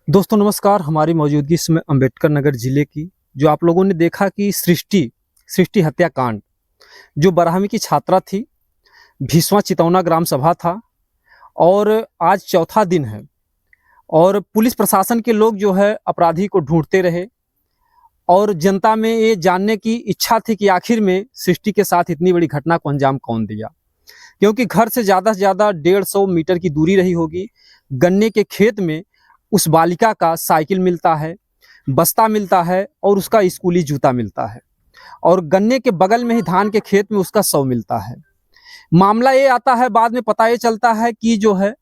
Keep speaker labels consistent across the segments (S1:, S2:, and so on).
S1: दोस्तों नमस्कार। हमारी मौजूदगी इसमें अंबेडकर नगर जिले की जो आप लोगों ने देखा कि सृष्टि हत्याकांड, जो 12वीं की छात्रा थी, भीसवा चितौना ग्राम सभा था और आज चौथा दिन है और पुलिस प्रशासन के लोग जो है अपराधी को ढूंढते रहे और जनता में ये जानने की इच्छा थी कि आखिर में सृष्टि के साथ इतनी बड़ी घटना को अंजाम कौन दिया, क्योंकि घर से ज़्यादा 150 मीटर की दूरी रही होगी। गन्ने के खेत में उस बालिका का साइकिल मिलता है, बस्ता मिलता है और उसका स्कूली जूता मिलता है और गन्ने के बगल में ही धान के खेत में उसका शव मिलता है। मामला ये आता है, बाद में पता ये चलता है कि जो है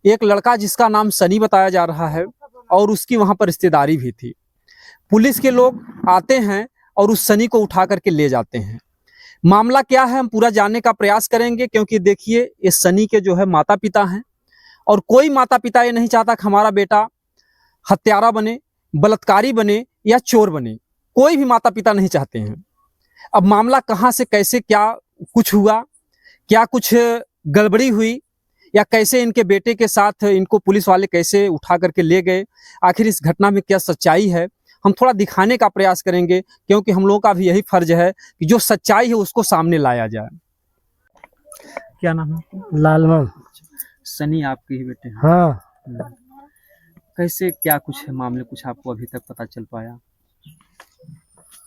S1: एक लड़का जिसका नाम सनी बताया जा रहा है और उसकी वहाँ पर रिश्तेदारी भी थी। पुलिस के लोग आते हैं और उस सनी को उठा करके ले जाते हैं। मामला क्या है हम पूरा जानने का प्रयास करेंगे, क्योंकि देखिए ये सनी के जो है माता पिता हैं और कोई माता पिता ये नहीं चाहता कि हमारा बेटा हत्यारा बने, बलात्कारी बने या चोर बने। कोई भी माता पिता नहीं चाहते हैं। अब मामला कहाँ से कैसे क्या कुछ हुआ, क्या कुछ गड़बड़ी हुई या कैसे इनके बेटे के साथ इनको पुलिस वाले कैसे उठा करके ले गए, आखिर इस घटना में क्या सच्चाई है, हम थोड़ा दिखाने का प्रयास करेंगे, क्योंकि हम लोगों का भी यही फर्ज है कि जो सच्चाई है उसको सामने लाया जाए। क्या नाम है?
S2: लालमन।
S1: सनी आपके ही बेटे हैं?
S2: हाँ।
S1: कैसे क्या कुछ है मामले, कुछ आपको अभी तक पता चल पाया?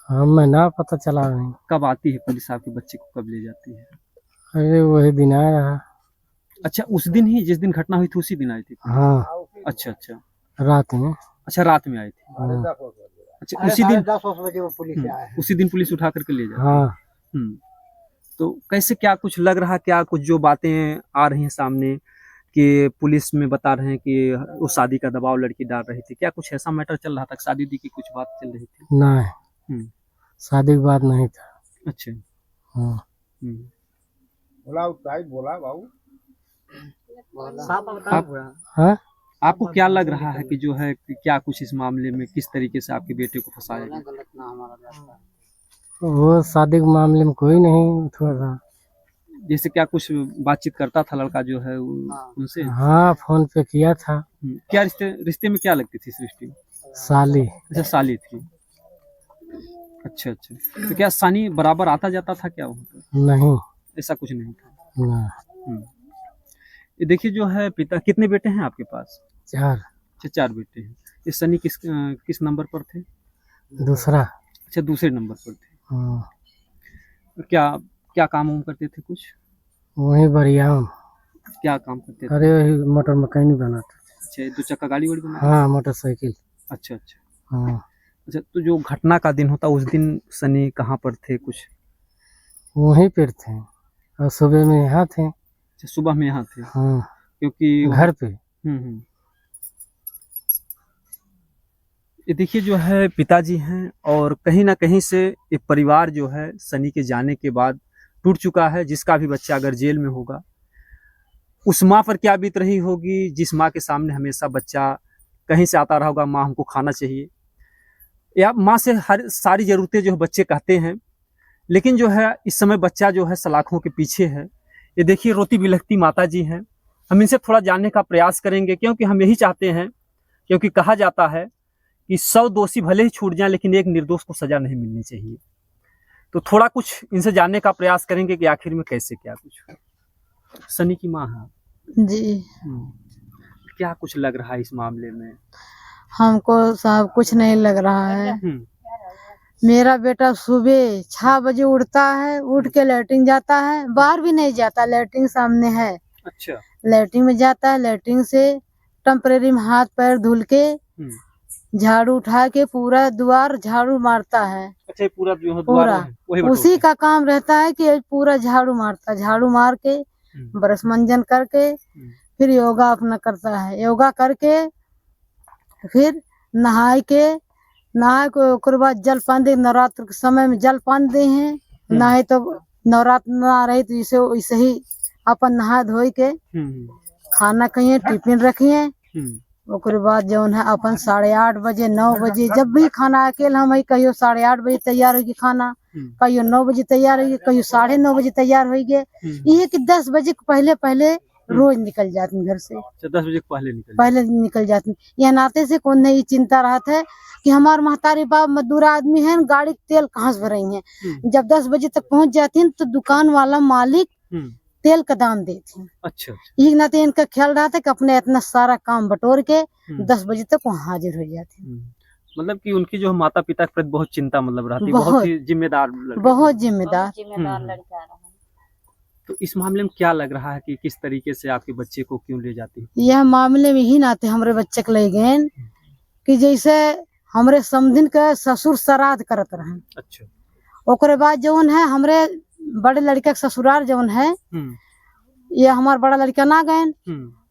S2: हमें ना पता चला नहीं।
S1: कब आती है पुलिस आपके बच्चे को, कब ले जाती है?
S2: अरे वही दिन आया रहा।
S1: अच्छा, उस दिन ही जिस दिन घटना हुई थी उसी दिन आई थी?
S2: हाँ।
S1: अच्छा अच्छा,
S2: रात में।
S1: अच्छा रात में आई थी।
S2: हाँ।
S1: अच्छा उसी दिन 10 बजे वो पुलिस आया है? उसी दिन पुलिस उठा करके ले जाती है?
S2: हाँ।
S1: तो कैसे क्या कुछ लग रहा, क्या कुछ जो बातें आ रही हैं सामने कि पुलिस में बता रहे हैं कि वो शादी का दबाव लड़की डाल रही थी, क्या कुछ ऐसा मैटर चल रहा था? शादी दी की कुछ बात चल रही थी?
S2: नहीं, शादी की बात नहीं था।
S1: अच्छा।
S2: हाँ।
S1: बोला बाबू।
S2: हाँ?
S1: आपको क्या लग रहा है कि जो है कि क्या कुछ इस मामले में किस तरीके से आपके बेटे को फंसाया गया?
S2: वो शादी के मामले में कोई नहीं थोड़ा।
S1: जैसे क्या कुछ बातचीत करता था लड़का जो है उनसे?
S2: हाँ, फोन पे किया था।
S1: क्या रिश्ते में क्या लगती थी सृष्टि?
S2: साली।
S1: अच्छा साली थी। अच्छा अच्छा, तो क्या सनी बराबर आता जाता था क्या वहाँ पर?
S2: नहीं।
S1: ऐसा कुछ नहीं था?
S2: ना।
S1: ये देखिए जो है पिता, कितने बेटे हैं आपके पास?
S2: 4।
S1: अच्छा 4 बेटे हैं। ये सनी किस नंबर पर थे?
S2: दूसरा।
S1: अच्छा दूसरे नंबर पर थे।
S2: हाँ।
S1: तो क्या क्या काम वाम करते थे कुछ?
S2: वही बढ़िया।
S1: क्या काम करते थे?
S2: अरे वही मोटर मैकेनिक बना था।
S1: अच्छा 2 चक्का गाड़ी वाड़ी बना?
S2: हाँ, मोटरसाइकिल।
S1: अच्छा अच्छा।
S2: हाँ।
S1: अच्छा, तो जो घटना का दिन होता उस दिन सनी कहाँ पर थे कुछ?
S2: वहीं पर थे और सुबह में यहाँ थे।
S1: अच्छा सुबह में यहाँ थे?
S2: हाँ,
S1: क्योंकि
S2: घर पे।
S1: ये देखिए जो है पिताजी हैं और कहीं ना कहीं से ये परिवार जो है सनी के जाने के बाद टूट चुका है। जिसका भी बच्चा अगर जेल में होगा, उस माँ पर क्या बीत रही होगी, जिस माँ के सामने हमेशा बच्चा कहीं से आता रहा होगा, माँ हमको खाना चाहिए, या माँ से हर सारी ज़रूरतें जो है बच्चे कहते हैं, लेकिन जो है इस समय बच्चा जो है सलाखों के पीछे है। ये देखिए रोती बिलखती माता जी हैं। हम इनसे थोड़ा जानने का प्रयास करेंगे, क्योंकि हम यही चाहते हैं, क्योंकि कहा जाता है कि 100 दोषी भले ही छूट जाएं लेकिन एक निर्दोष को सजा नहीं मिलनी चाहिए। तो थोड़ा कुछ इनसे जानने का प्रयास करेंगे कि आखिर में कैसे क्या कुछ। सनी की माँ है
S3: जी।
S1: क्या कुछ लग रहा है इस मामले में?
S3: हमको साहब कुछ नहीं लग रहा है। मेरा बेटा सुबह 6 बजे उठता है, उठ के लैट्रिन जाता है, बाहर भी नहीं जाता, लैट्रिन सामने है।
S1: अच्छा।
S3: लैट्रिन में जाता है, लैट्रिन से टेम्परेरी में हाथ पैर धुल के झाड़ू उठा के पूरा द्वार झाड़ू मारता है।
S1: अच्छा पूरा जो है
S3: पूरा
S1: वही
S3: उसी का काम रहता है कि पूरा झाड़ू मारता, झाड़ू मार के ब्रश मंजन करके फिर योगा अपना करता है। योगा करके फिर नहा के ओकर बाद जलपान दे, नवरात्र के समय में जलपान दे हैं। नहाए तो नवरात्र ना रही तो इसे वैसे ही अपन नहा धोई के खाना कहिए, टिफिन रखिए। ओकर बाद जौन है अपन 8:30 बजे 9 बजे जब भी खाना अकेले हम कहियो 8:30 बजे तैयार होगी खाना, कहियो 9 बजे तैयार होगी, कहियो 9:30 बजे तैयार होगी। ये कि 10 बजे के पहले रोज निकल जाती घर से,
S1: अच्छा 10 बजे के
S3: पहले निकल जाती। यह नाते से कौन नहीं चिंता रहता है कि हमारे महतारी बाप मजदूर आदमी है, गाड़ी के तेल कहाँ से भरेंगे। जब 10 बजे तक पहुंच जाती हैं तो दुकान वाला मालिक तेल का दाम देते हैं।
S1: अच्छा
S3: ये नाते इनका ख्याल रहा था कि अपने इतना सारा काम बटोर के 10 बजे तक वहाँ हाजिर हो जाते हैं।
S1: मतलब कि उनकी जो माता पिता के प्रति बहुत चिंता मतलब रहती,
S3: बहुत
S1: बहुत ही जिम्मेदार लड़के
S3: बहुत जिम्मेदार
S4: लड़का रहा।
S1: तो इस मामले में क्या लग रहा है कि किस तरीके से आपके बच्चे को क्यों ले जाती है?
S3: यह मामले में ही नाते हमारे बच्चे को ले गए कि जैसे हमरे समधिन के ससुर श्राद्ध करत रहे।
S1: अच्छा
S3: ओकरे बाद जौन है हमरे बड़े लड़का के ससुराल जौन है, ये हमार बड़ा लड़का ना गए,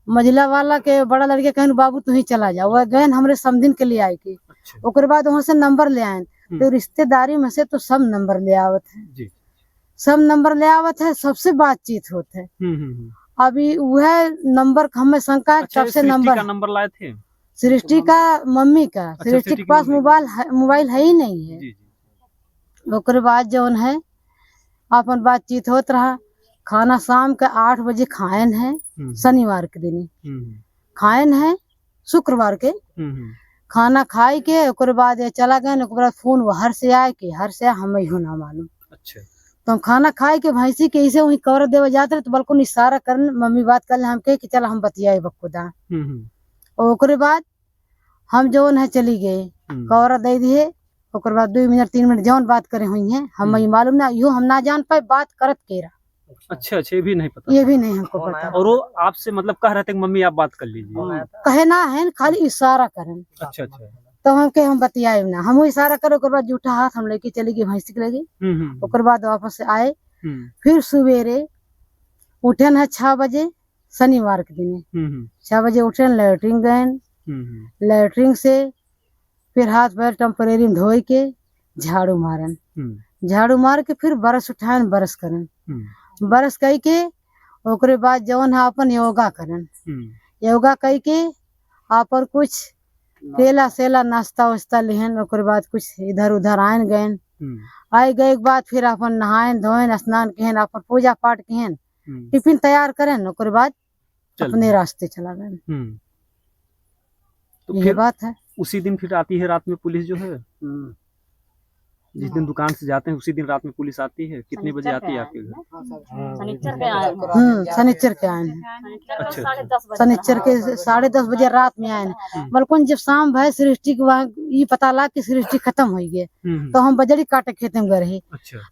S3: मझिला वाला के बड़ा लड़के कहन बाबू तू ही चला जा, वह गए हमरे समधिन के लिए आए की।
S1: अच्छा
S3: ओकरे बाद वहाँ से नंबर ले आए, तो रिश्तेदारी में से तो सब नंबर ले आवत है
S1: जी।
S3: सब नंबर ले आवत है, सबसे बातचीत होते है। अभी वह नंबर हमें शंका है,
S1: अच्छा,
S3: सबसे
S1: नंबर लाए थे
S3: सृष्टि का मम्मी का।
S1: अच्छा,
S3: सृष्टि के पास मोबाइल है ही नहीं है।
S1: जी।
S3: ओकरे बाद जौन है अपन बातचीत होत रहा। खाना शाम के 8 बजे खायन है, शनिवार के दिन खायन है, शुक्रवार के खाना खाए के ओकरे बाद ये चला गए। ओकरे बाद फोन हर से आए के हर से हमें हो ना मालूम।
S1: अच्छा
S3: तो हम खाना खाए के भैंसी के ऐसे वही कवर देवे जाते रहे, तो बल्कि इशारा कर मम्मी बात कर हम के कि चल हम बतियाए बखुदा। और ओकरे बाद हम जौन है चली गए, कवर दे दिए। ओकरे बाद 2 मिनट 3 मिनट जौन बात करे हुई है हमें मालूम ना, यो हम ना जान पाए बात करत केरा।
S1: अच्छा ये भी नहीं पता,
S3: ये भी नहीं हमको पता।
S1: और वो आपसे मतलब कह रहे थे कि मम्मी आप बात कर लीजिए,
S3: कहे ना है खाली इशारा करें।
S1: अच्छा
S3: तो हम बतियाए ना, हम इशारा करे। ओकर बाद जूठा हाथ हम लेके चली गई, भैंसी के लगी। ओकर बाद वापस से आए, फिर सवेरे उठन है 6 बजे शनिवार के दिन 6 बजे उठन, लैट्रिन गए। लैट्रिन से फिर हाथ पैर टेम्परेरी में धोए के झाड़ू मारन, झाड़ू मार के फिर बरस उठान, बरस करन, बरस कई के ओकरे बाद जौन है अपन योगा करन। योगा कई के अपन कुछ केला सेला नाश्ता वास्ता लेहन। ओकरे बाद कुछ इधर उधर आयन गए। आए गए के बाद फिर अपन नहायन धोयन, स्नान केहन, अपन पूजा पाठ केहन, टिफिन तैयार करें। ओकरे बाद अपने रास्ते चला गए।
S1: तो
S3: ये
S1: फिर
S3: बात है।
S1: उसी दिन फिर आती है रात में पुलिस जो है, जिस दिन दुकान से जाते हैं उसी दिन रात में पुलिस आती है। कितने बजे आती है आपके घर?
S4: शनिचर के आए
S3: शनिचर के आए हैं। शनिचर के 10:30 बजे रात में आए हैं। बल्कि जब शाम भय सृष्टि के वहाँ ये पता लगा कि सृष्टि खत्म हो गई, तो हम बजरी काटे खेते में गए।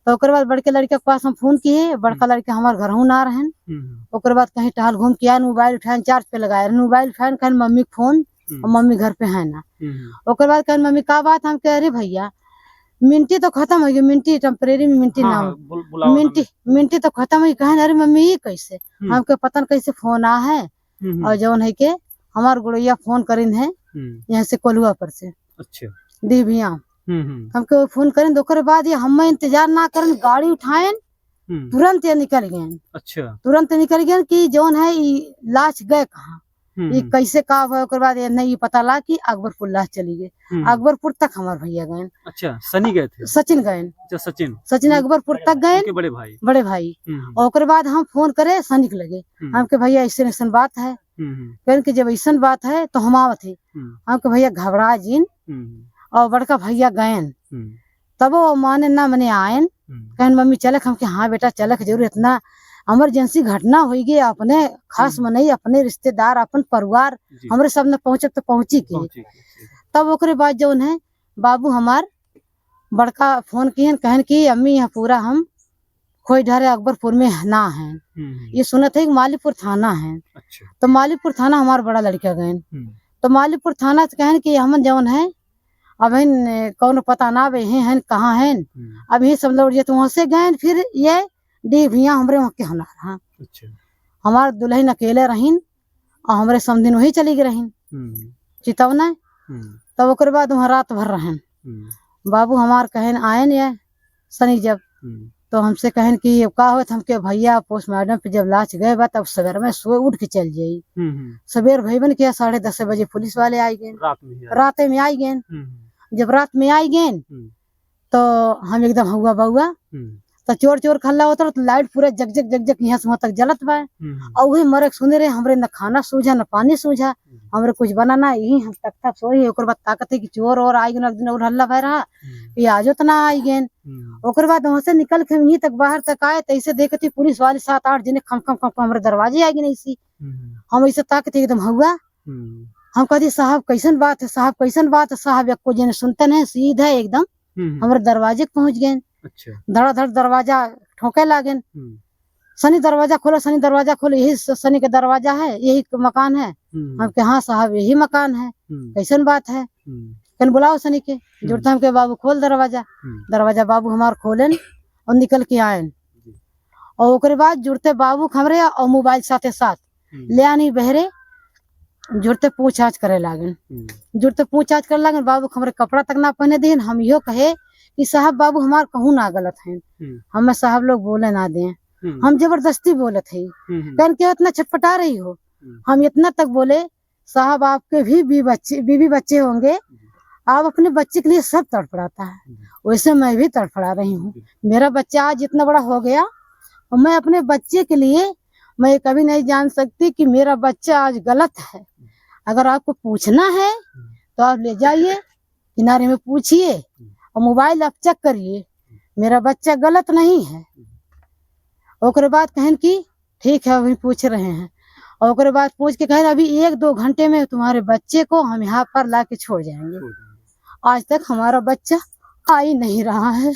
S3: तो ओकर बाद बड़के लड़के के पास हम फोन किए, बड़का लड़का हमारे घर ना रहन। ओकर बाद कहीं टहल घूम के आए, मोबाइल उठाए चार्ज पे लगाए, मोबाइल उठाए कहन मम्मी के फोन, और मम्मी घर पे है ना। ओकर बाद कहन मम्मी का बात, हम कह रहे भैया मिनटी तो खत्म हो गई, मिनटी टेम्परेरी में मिनटी ना हो, मिनटी तो खत्म हो गई। कहन अरे मम्मी ये कैसे, हमके पता न कैसे फोन आ है। और जौन है के हमार गुड़ैया फोन करीन है यहाँ से कोलुआ पर से,
S1: अच्छा
S3: डिभिया हमके फोन करें। ओकर बाद ये हम इंतजार ना करन, गाड़ी उठाए तुरंत ये निकल गए।
S1: अच्छा
S3: तुरंत निकल गए कि जौन है लाश गए कहाँ, ये कैसे का हुआ। ओकर बाद ये नहीं पता ला कि अकबरपुर लाश चली गई। अकबरपुर तक हमारे भैया गए।
S1: अच्छा सनी गए थे?
S3: सचिन गए।
S1: अच्छा
S3: सचिन अकबरपुर तक गए, बड़े भाई। और बाद हम फोन करे सनी के लगे, हमके भैया ऐसे बात है। कहन कि जब ऐसा बात है तो हम आवत है। हमके भैया घबरा जिन, और बड़का भैया गए। तब वो माने ना मने आयन, कहन मम्मी चलक, हम के हाँ बेटा चलक जरूर, इतना इमरजेंसी घटना हो गई, अपने खास मनई, अपने रिश्तेदार, अपन परिवार हमारे सब ने पहुंचे तो पहुंची के। तब ओकरे बाद जौन है बाबू हमार बड़का फोन किए, कहन की अम्मी यहाँ पूरा हम खोई ढारे अकबरपुर में ना है। ये सुनत है कि मालीपुर थाना है।
S1: अच्छा।
S3: तो मालीपुर थाना हमार बड़ा लड़का गए। तो मालीपुर थाना से कहन की हमन जौन है अब कौन पता ना वे हैं कहाँ है। अब ये सब लौट जाते, वहां से गए। फिर ये डिभिया हमरे वहाँ के होना रहा।
S1: अच्छा।
S3: हमार दुल्हन अकेले रहीन, और हमरे समधिन वही चली गई रहीन चितवना। तब ओकर बाद वहाँ रात भर रहन। बाबू हमार कहन आयन ये शनि जब, तो हमसे कहन कि अब का होत, हमके भैया पोस्टमार्टम पे जब लाश गए बा तब सवेर में सो उठ के चल जाई। सवेर भईबन किया 10:30 बजे पुलिस वाले आई गए, रात में आई गए। जब रात में आई गए तो हम एकदम हुआ बउआ, तो चोर चोर खल्ला होता रहा, तो लाइट पूरा जग जग जग जग यहाँ से वहाँ तक जलत बा। और वही मरे सुने रहे हमरे न खाना सूझा न पानी सूझा, हमरे कुछ बनाना यही हम तक तक सोई। ओकर बाद ताकत है कि चोर और आई गए, एक दिन और हल्ला भय रहा, ये आजो तो ना आई गए। ओकर बाद वहां से निकल के यहीं तक बाहर तक आए, तो ऐसे देखती पुलिस वाले 7-8 जने खम खम खम हमारे दरवाजे आ गए। ऐसी हम ऐसे ताकते एकदम हुआ। हम कहती साहब कैसन बात है, साहब कैसन बात है, साहब एक को जने सुनते नहीं, सीधा एकदम हमारे दरवाजे पहुंच गए।
S1: अच्छा।
S3: धड़ाधड़ दरवाजा ठोके लागे। सनी दरवाजा खोलो, सनी दरवाजा खोलो, यही सनी का दरवाजा है, यही मकान है। हम के हाँ साहब यही मकान है, कैसन बात है, कन बुलाओ सनी के। जुड़ता हम के बाबू खोल दरवाजा। दरवाजा बाबू हमार खोलन और निकल के आयन। और ओकरे बाद जुड़ते बाबू खबरे और मोबाइल साथे साथ ले आनी बहरे, जुड़ते पूछताछ करे लागन। जुड़ते पूछताछ करे लागन, बाबू हमरे कपड़ा तक ना पहने दिन। हम यो कहे कि साहब बाबू हमार कहूँ ना गलत है, हमें साहब लोग बोले ना दें, हम जबरदस्ती बोले थे। कहन के इतना छटपटा रही हो। हम इतना तक बोले साहब आपके भी बीवी बच्चे होंगे, आप अपने बच्चे के लिए सब तड़फड़ाता है, वैसे मैं भी तड़फड़ा रही हूँ। मेरा बच्चा आज इतना बड़ा हो गया और मैं अपने बच्चे के लिए मैं कभी नहीं जान सकती कि मेरा बच्चा आज गलत है। अगर आपको पूछना है तो आप ले जाइए किनारे में पूछिए और मोबाइल आप चेक करिए, मेरा बच्चा गलत नहीं है। ओकरे बाद कहन की ठीक है अभी पूछ रहे हैं। और ओकरे बाद पूछ के कहन अभी 1-2 घंटे में तुम्हारे बच्चे को हम यहाँ पर ला के छोड़ जाएंगे। आज तक हमारा बच्चा आ ही नहीं रहा है।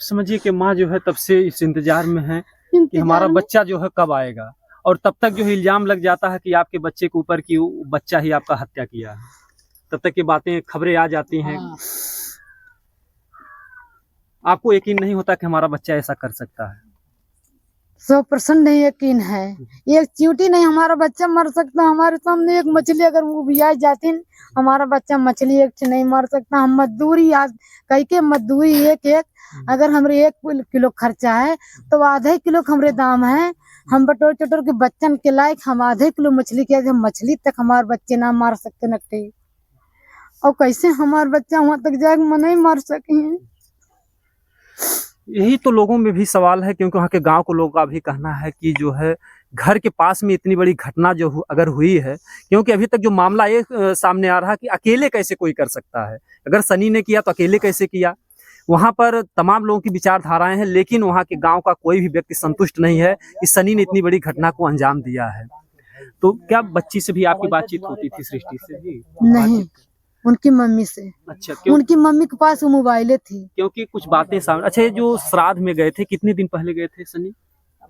S1: समझिए कि माँ जो है तब से इस इंतजार में है कि हमारा बच्चा जो है कब आएगा, और तब तक जो है इल्जाम लग जाता है कि आपके बच्चे के ऊपर कि बच्चा ही आपका हत्या किया है। तब तक ये बातें खबरें आ जाती हैं। आपको यकीन नहीं होता कि हमारा बच्चा ऐसा कर सकता है?
S3: 100% नहीं यकीन है। एक चींटी नहीं हमारा बच्चा मर सकता। हमारे सामने एक मछली अगर वो भी आ जाती, हमारा बच्चा मछली एक नहीं मर सकता। हम मजदूरी आज कई के मजदूरी एक अगर हमरे 1 किलो खर्चा है तो आधे किलो हमरे दाम है। हम बटोर चटोर के बच्चन के लायक हम आधे किलो मछली के मछली तक हमारे बच्चे ना मार सकते नकटे। और कैसे हमारा बच्चा वहां तक जाए मैं नहीं मार सके।
S1: यही तो लोगों में भी सवाल है, क्योंकि वहाँ के गांव को लोगों का भी कहना है कि जो है घर के पास में इतनी बड़ी घटना जो अगर हुई है, क्योंकि अभी तक जो मामला ये सामने आ रहा कि अकेले कैसे कोई कर सकता है। अगर सनी ने किया तो अकेले कैसे किया। वहाँ पर तमाम लोगों की विचारधाराएं हैं, लेकिन वहाँ के गांव का कोई भी व्यक्ति संतुष्ट नहीं है कि सनी ने इतनी बड़ी घटना को अंजाम दिया है। तो क्या बच्ची से भी आपकी बातचीत होती थी, सृष्टि से?
S3: नहीं, उनकी मम्मी से।
S1: अच्छा, क्यों?
S3: उनकी मम्मी के पास वो मोबाइलें थी।
S1: क्योंकि कुछ बातें सामने। अच्छा, ये जो श्राद्ध में गए थे कितने दिन पहले गए थे सनी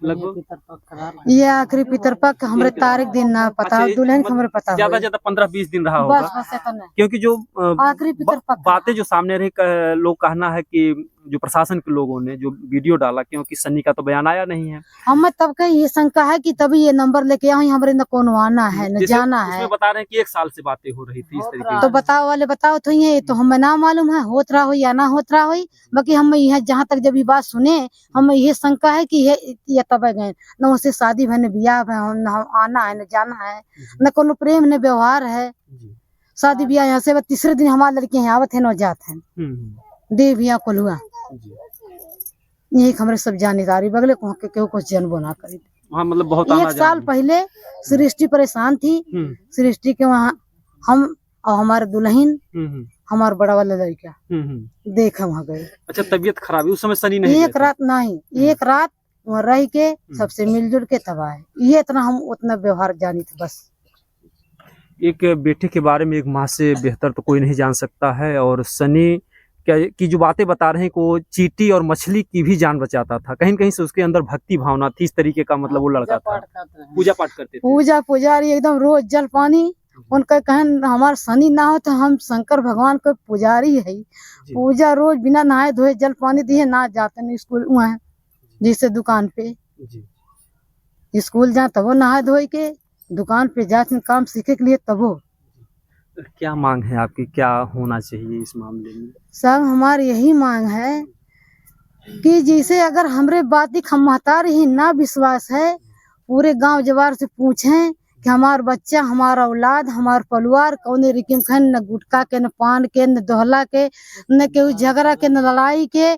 S1: लगभग?
S3: ये आखिरी पितरपक हमरे तारीख दिन ना पता, दुल्हन के हमरे पता
S1: ज्यादा 15-20 दिन रहा होगा।
S3: बस इतना।
S1: क्योंकि जो
S3: आखिरी पितरपक
S1: बातें जो सामने रही, लोग कहना है कि जो प्रशासन के लोगों ने जो वीडियो डाला, क्योंकि सनी का तो बयान आया नहीं है।
S3: हमें तब का ये शंका है कि तभी ये नंबर लेके आई हमरे न कौन आना है न जाना है।
S1: उसमें बता रहे हैं कि 1 साल से बातें हो रही थी इस तरीके
S3: तो बताओ वाले बताओ तो ये तो हमें ना मालूम है होत रहा हो या ना होत रहा हो। बाकी हम यह जहाँ तक जब ये बात सुने हमें ये शंका है कि ये तब गए न उससे शादी भने बियाह न आना है न जाना है न कोनो प्रेम न व्यवहार है। शादी ब्याह यहाँ से तीसरे दिन हमारे लड़के यहाँ आवत है न जात है देव यहाँ कोलुआ। यही हमारे सब जानकारी बगले को कुछ जनबो ना करी।
S1: वहाँ मतलब बहुत
S3: 1 साल पहले सृष्टि परेशान थी। सृष्टि के वहाँ हम और हमारे दुल्हन हमारा बड़ा वाला लड़का देख वहाँ गए।
S1: अच्छा, तबीयत खराब है उस समय सनी नहीं?
S3: एक रात नहीं, एक रात वहाँ रह के सबसे मिलजुल के तब आए। ये इतना हम उतना व्यवहार जानी थे बस।
S1: एक बेटे के बारे में एक माँ से बेहतर तो कोई नहीं जान सकता है। और सनी की जो बातें बता रहे हैं कि वो चींटी और मछली की भी जान बचाता था। कहीं कहीं से उसके अंदर भक्ति भावना थी, इस तरीके का मतलब वो लड़का था। पूजा पाठ करते थे। पूजा
S3: पुजारी एकदम रोज जल पानी। उनका कहन हमारा सनी ना हो तो हम शंकर भगवान के पुजारी है। पूजा रोज बिना नहाए धोए जल पानी दिए ना जाते नहीं स्कूल वहाँ जैसे दुकान पे स्कूल जा तब नहाए धोए के दुकान पे जाते काम सीखे के लिए तब।
S1: क्या मांग है आपकी, क्या होना चाहिए इस मामले में?
S3: सब हमारी यही मांग है कि जैसे अगर हमरे बात हम महतार ही ना विश्वास है पूरे गांव जवार से पूछें कि हमार बच्चा, हमारा औलाद, हमार परिवार कौने रिकिम खन, न गुटखा के, न पान के, न दोहला के, न केहू झगड़ा के, न लड़ाई के,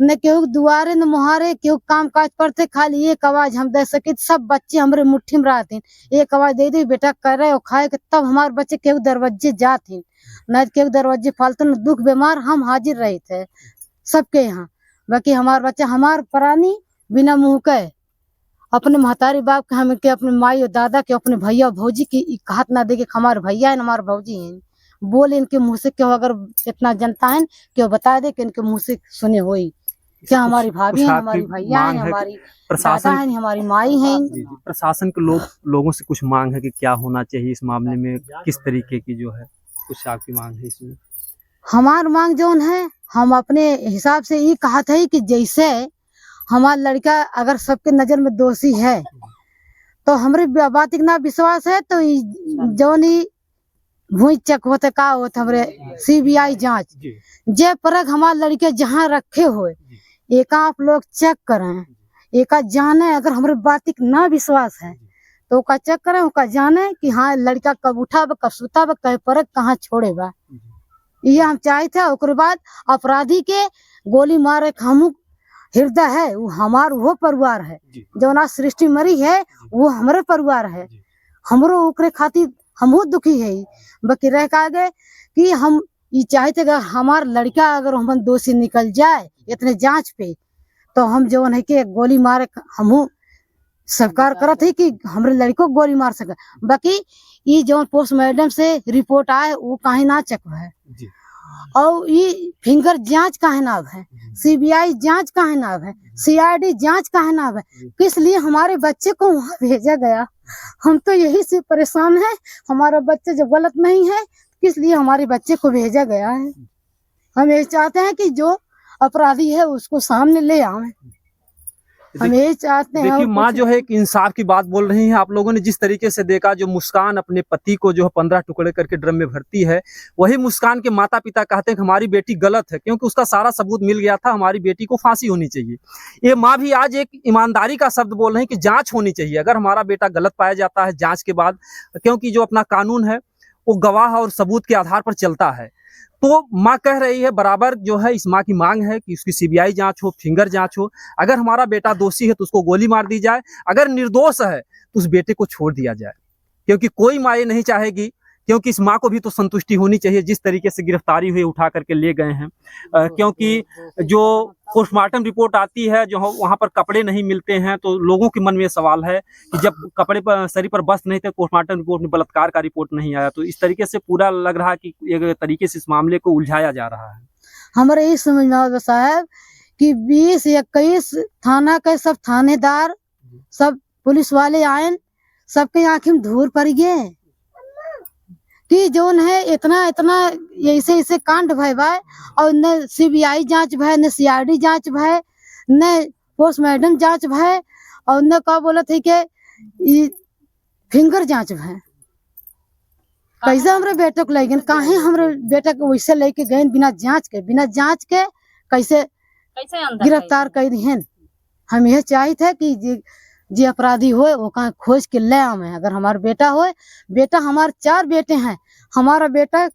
S3: न केहू दुआरे न मुहारे केहू काम काज करते। खाली एक आवाज हम दे सके, सब बच्चे हमरे मुट्ठी में रहते। एक आवाज दे दी बेटा करे और खाए के, तब हमारे बच्चे केहू दरवाजे जाते, न केहू दरवाजे फालतू न दुख बीमार हम हाजिर रहे थे सबके यहाँ। बाकी हमार बच्चा हमार प्राणी बिना मुंह के अपने महतारी बाप के, हम के अपने माई और दादा के, अपने भैया और भौजी की हाथ ना दे के हमारे भैया है हमारे भौजी हैं। बोल इनके मुंह से क्यों, अगर इतना जनता है क्यों बता दे कि इनके मुंह से सुने होई क्या हमारी भाभी है, हमारी भैया है, हमारी दादा है, हमारी माई है।
S1: प्रशासन के लोगों से कुछ मांग है कि क्या होना चाहिए इस मामले में, किस तरीके की जो है कुछ आपकी मांग है इसमें?
S3: हमार मांग जोन है, हम अपने हिसाब से ये कहा था कि जैसे हमारा लड़का अगर सबके नजर में दोषी है तो हमरे बात इतना विश्वास है तो जौन ही भूई चेक होते का होते हमरे CBI जांच जे परग हमारे लड़के जहाँ रखे हुए एक आप लोग चेक करें, एक जाने अगर हमारे बात ना विश्वास है तो का चेक करें, उका जाने कि हाँ लड़का कब उठाब, कब सुताब, कहे परग कहाँ छोड़े बा। ये हम चाहे थे। उसके बाद अपराधी के गोली मारे हम हृदय है वो हमार वो परिवार है, जो ना सृष्टि मरी है वो हमारे परिवार है, हमरो ओकरे खातिर हमहू दुखी है। बाकी रह का आगे कि हम ये चाहे थे अगर हमार लड़का अगर हम दोषी निकल जाए इतने जांच पे तो हम जो है कि गोली मारे हमहू सरकार करत है कि हमारे लड़को गोली मार सके। बाकी ये जो पोस्टमार्टम से रिपोर्ट आए वो कहीं ना चेक है और ये फिंगर जांच काहे ना है, CBI जांच काहे ना है, CID जांच काहे ना है, किस लिए हमारे बच्चे को वहाँ भेजा गया। हम तो यही से परेशान है, हमारा बच्चा जब गलत नहीं है किस लिए हमारे बच्चे को भेजा गया है। हम ये चाहते हैं कि जो अपराधी है उसको सामने ले आए, हम यही चाहते हैं।
S1: देखिए माँ जो है एक इंसाफ की बात बोल रही है। आप लोगों ने जिस तरीके से देखा, जो मुस्कान अपने पति को जो है 15 टुकड़े करके ड्रम में भरती है, वही मुस्कान के माता पिता कहते हैं कि हमारी बेटी गलत है क्योंकि उसका सारा सबूत मिल गया था, हमारी बेटी को फांसी होनी चाहिए। ये माँ भी आज एक ईमानदारी का शब्द बोल रहे हैं कि जांच होनी चाहिए। अगर हमारा बेटा गलत पाया जाता है जांच के बाद, क्योंकि जो अपना कानून है वो गवाह और सबूत के आधार पर चलता है, तो माँ कह रही है बराबर जो है इस माँ की मांग है कि उसकी CBI जांच हो, फिंगर जांच हो। अगर हमारा बेटा दोषी है तो उसको गोली मार दी जाए, अगर निर्दोष है तो उस बेटे को छोड़ दिया जाए, क्योंकि कोई माँ ये नहीं चाहेगी, क्योंकि इस माँ को भी तो संतुष्टि होनी चाहिए। जिस तरीके से गिरफ्तारी हुई उठा करके ले गए हैं, क्योंकि जो पोस्टमार्टम रिपोर्ट आती है जो वहाँ पर कपड़े नहीं मिलते हैं तो लोगों के मन में सवाल है कि जब कपड़े पर शरीर पर वस्त्र नहीं थे, पोस्टमार्टम रिपोर्ट में बलात्कार का रिपोर्ट नहीं आया, तो इस तरीके से पूरा लग रहा है कि एक तरीके से इस मामले को उलझाया जा रहा है।
S3: हमारे ये समझ में आता साहब कि 20-21 थाना के सब थानेदार सब पुलिस वाले आए, सबके आंखें में धूल पड़ गए कि जोन है इतना ऐसे कांड भय भाई, और न CBI जांच भय, न CID जांच भय, न पोस्टमार्टम जांच भय, और न का बोला थे कि फिंगर जांच भय। कैसे हमारे बेटे को ले गए, काहे हमारे बेटे को वैसे लेके गए बिना जांच के कैसे गिरफ्तार कर दिए। हम यह चाहे थे कि जे अपराधी हो वो कहाँ खोज के ले आवे। अगर हमारा बेटा हो, बेटा हमारे 4 बेटे हैं, हमारा बेटा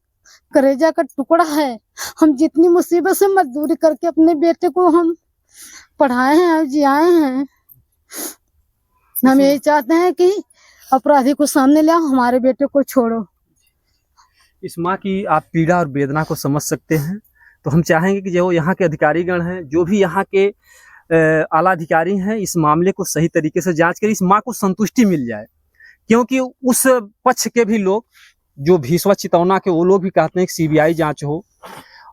S3: करेजा का टुकड़ा है। हम जितनी मुसीबत से मजदूरी करके अपने बेटे को हम पढ़ाए हैं, जियाए हैं। हम यही चाहते हैं कि अपराधी को सामने ले आओ, हमारे बेटे को छोड़ो।
S1: इस माँ की आप पीड़ा और वेदना को समझ सकते हैं, तो हम चाहेंगे कि जो यहाँ के अधिकारीगण हैं, जो भी यहाँ के आला अधिकारी हैं, इस मामले को सही तरीके से जांच करें, इस माँ को संतुष्टि मिल जाए। क्योंकि उस पक्ष के भी लोग जो भीसवा चितौना के, वो लोग भी कहते हैं कि CBI जांच हो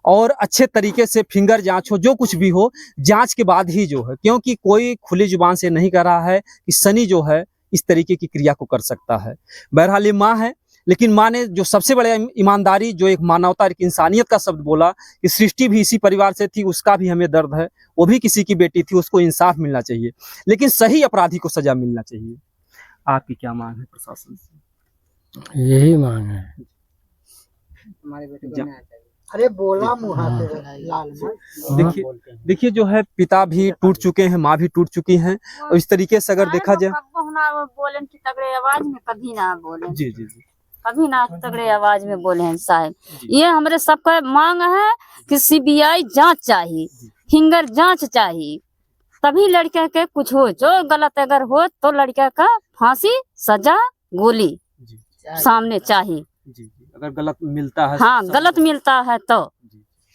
S1: और अच्छे तरीके से फिंगर जांच हो, जो कुछ भी हो जांच के बाद ही जो है, क्योंकि कोई खुली जुबान से नहीं कह रहा है कि सनी जो है इस तरीके की क्रिया को कर सकता है। बहरहाल ये माँ है, लेकिन माँ ने जो सबसे बड़े ईमानदारी, जो एक मानवता, एक इंसानियत का शब्द बोला कि सृष्टि भी इसी परिवार से थी, उसका भी हमें दर्द है, वो भी किसी की बेटी थी, उसको इंसाफ मिलना चाहिए, लेकिन सही अपराधी को सजा मिलना चाहिए। आपकी क्या मांग है प्रशासन से?
S2: यही मांग है।
S5: अरे बोला मुहा पे लाल
S1: देखिए जो है पिता भी टूट चुके हैं, माँ भी टूट चुकी हैं, और इस तरीके से अगर देखा जाए
S4: बोले कि तगड़े आवाज में कभी ना बोले,
S1: जी जी जी
S4: कभी ना तगड़े आवाज में बोले हैं साहब। ये हमारे सबका मांग है कि सीबीआई जांच चाहिए, फिंगर जांच चाहिए, तभी लड़के के कुछ हो। जो गलत अगर हो तो लड़के का फांसी, सजा, गोली सामने चाहिए।
S1: जी जी अगर गलत मिलता है,
S4: हाँ गलत मिलता है तो,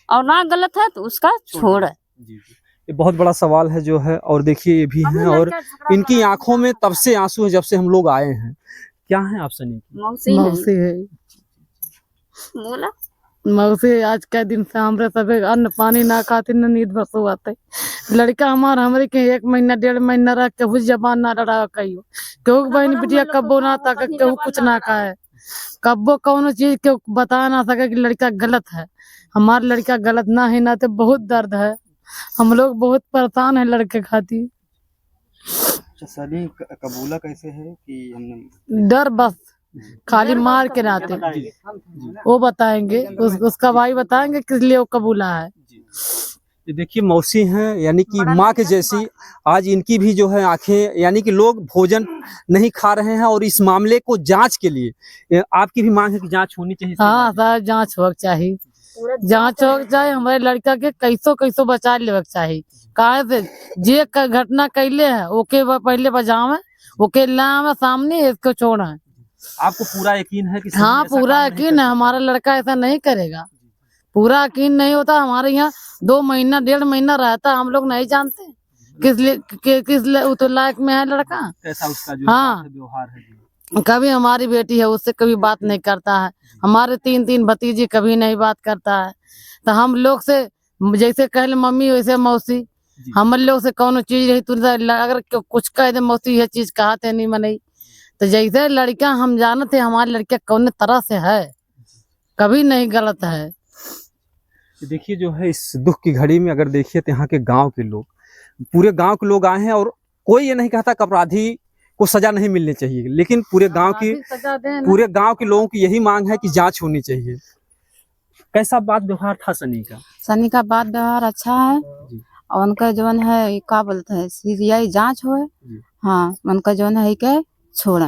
S4: और ना गलत है तो उसका छोड़।
S1: जी जी ये बहुत बड़ा सवाल है जो है। और देखिए ये भी है, और इनकी आंखों में तब से आंसू है जब से हम लोग आए हैं। क्या है आप सनी की?
S4: मौसी
S3: मौसी है
S4: बोला
S3: मौसी आज के दिन से हमरे सबे अन्न पानी ना खाते न नींद बसो आते। लड़का हमारा हमरे के 1 महीना 1.5 महीना रह के हुई जबान ना लड़ा कहियो, केहू बहन बिटिया कब्बो ना तक केहू कुछ ना खाए, कब्बो कौनो चीज के बता ना सके कि लड़का गलत है। हमारा लड़का गलत ना है ना तो बहुत दर्द है, हम लोग बहुत परेशान है लड़के खातिर।
S6: सनी कबूला कैसे है कि हमने
S3: डर बस खाली मार के रहते, वो बताएंगे, उसका भाई बताएंगे किस लिए वो कबूला है।
S1: ये देखिए मौसी हैं, यानी कि माँ के जैसी। आज इनकी भी जो है आंखें, यानी कि लोग भोजन नहीं खा रहे हैं, और इस मामले को जांच के लिए आपकी भी मांग है कि जांच होनी चाहिए।
S3: हाँ सर जांच हो चाहिए, जांच हो चाहिए, हमारे लड़का के कैसो बचा ले चाहिए। काहे से जे घटना कैले है ओके पहले बजावे, ओके लावे सामने, इसको छोड़ा है।
S1: आपको पूरा यकीन है कि
S3: हाँ पूरा यकीन है, हमारा लड़का ऐसा नहीं करेगा। पूरा यकीन नहीं होता, हमारे यहाँ 2 महीना 1.5 महीना रहता, हम लोग नहीं जानते किस लिए वो तो लायक में है लड़का।
S1: कैसा उसका जो
S3: हाँ
S1: व्यवहार है।
S3: कभी हमारी बेटी है उससे कभी बात नहीं करता है, हमारे 3 भतीजे कभी नहीं बात करता है। तो हम लोग से जैसे कहले मम्मी वैसे मौसी, हम लोग से कौन चीज रही तुझे अगर कुछ कह दे मौसी ये चीज कहते नहीं मनई, तो जैसे लड़का हम जानते हमारे लड़का कौन तरह से है, कभी नहीं गलत है।
S1: देखिए जो है इस दुख की घड़ी में अगर देखिए तो यहाँ के गांव के लोग, पूरे गांव के लोग आए हैं, और कोई ये नहीं कहता कि अपराधी को सजा नहीं मिलनी चाहिए, लेकिन पूरे गांव के लोगों की यही मांग है कि जांच होनी चाहिए। कैसा बात व्यवहार था सनी का?
S7: सनी का बात व्यवहार अच्छा है, और उनका जो है क्या बोलते हैं सीबीआई जांच हो। हाँ उनका जो है के छोड़े,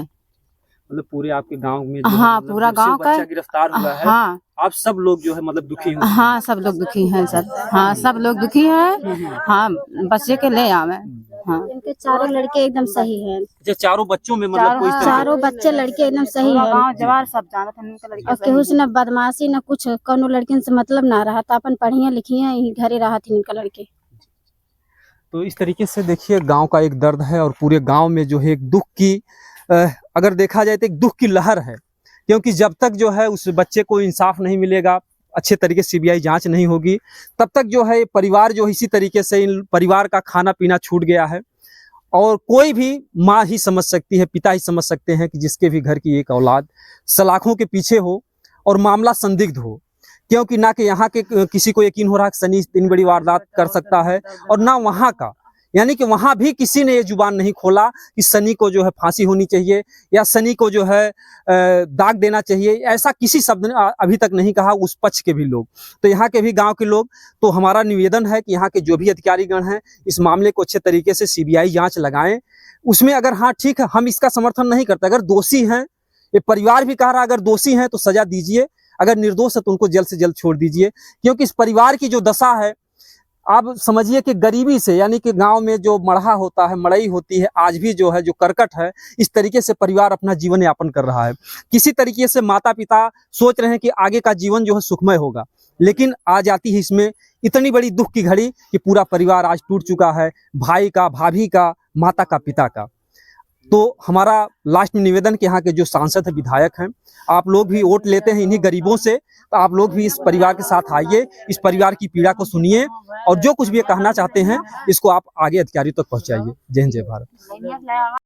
S1: मतलब पूरे आपके गांव में
S7: हाँ पूरा गांव का
S1: गिरफ्तार हुआ है।
S7: हाँ
S1: आप सब लोग जो है मतलब दुखी हो?
S7: हाँ सब लोग दुखी हैं सर, हाँ सब लोग दुखी हैं। हाँ बच्चे के ले आवे। हाँ
S8: इनके चारों लड़के एकदम सही हैं।
S1: अच्छा चारों बच्चों में मतलब कोई
S8: चारों बच्चे लड़के एकदम सही हैं।
S7: गाँव जवार सब जानते हैं इनके लड़के।
S8: और केहू से न बदमाशी न कुछ, कोनो लड़किन से मतलब ना रहा था, अपन पढ़िया लिखिया यही घरे रहा थी इनका लड़के।
S1: तो इस तरीके से देखिए गांव का एक दर्द है, और पूरे गांव में जो है एक दुख की अगर देखा जाए तो एक दुख की लहर है, क्योंकि जब तक जो है उस बच्चे को इंसाफ नहीं मिलेगा, अच्छे तरीके से सीबीआई जांच नहीं होगी, तब तक जो है परिवार जो इसी तरीके से, इन परिवार का खाना पीना छूट गया है। और कोई भी माँ ही समझ सकती है, पिता ही समझ सकते हैं कि जिसके भी घर की एक औलाद सलाखों के पीछे हो और मामला संदिग्ध हो, क्योंकि ना कि यहाँ के किसी को यकीन हो रहा है कि सनी इतनी बड़ी वारदात कर सकता है, और ना वहाँ का, यानी कि वहां भी किसी ने ये जुबान नहीं खोला कि सनी को जो है फांसी होनी चाहिए या सनी को जो है दाग देना चाहिए, ऐसा किसी शब्द ने अभी तक नहीं कहा उस पक्ष के भी लोग। तो यहाँ के भी गांव के लोग, तो हमारा निवेदन है कि यहाँ के जो भी अधिकारीगण हैं इस मामले को अच्छे तरीके से सीबीआई जांच लगाएं। उसमें अगर हाँ ठीक है, हम इसका समर्थन नहीं करते, अगर दोषी हैं, ये परिवार भी कह रहा है अगर दोषी हैं तो सजा दीजिए, अगर निर्दोष है तो उनको जल्द से जल्द छोड़ दीजिए, क्योंकि इस परिवार की जो दशा है, आप समझिए कि गरीबी से, यानी कि गांव में जो मढ़ा होता है, मड़ई होती है, आज भी जो है जो करकट है, इस तरीके से परिवार अपना जीवन यापन कर रहा है। किसी तरीके से माता पिता सोच रहे हैं कि आगे का जीवन जो है सुखमय होगा, लेकिन आ जाती है इसमें इतनी बड़ी दुख की घड़ी कि पूरा परिवार आज टूट चुका है, भाई का, भाभी का, माता का, पिता का। तो हमारा लास्ट में निवेदन कि यहाँ के जो सांसद है, विधायक हैं, आप लोग भी वोट लेते हैं इन्हीं गरीबों से, तो आप लोग भी इस परिवार के साथ आइए, इस परिवार की पीड़ा को सुनिए, और जो कुछ भी कहना चाहते हैं इसको आप आगे अधिकारियों तक पहुँचाइए। जय हिंद, जय भारत।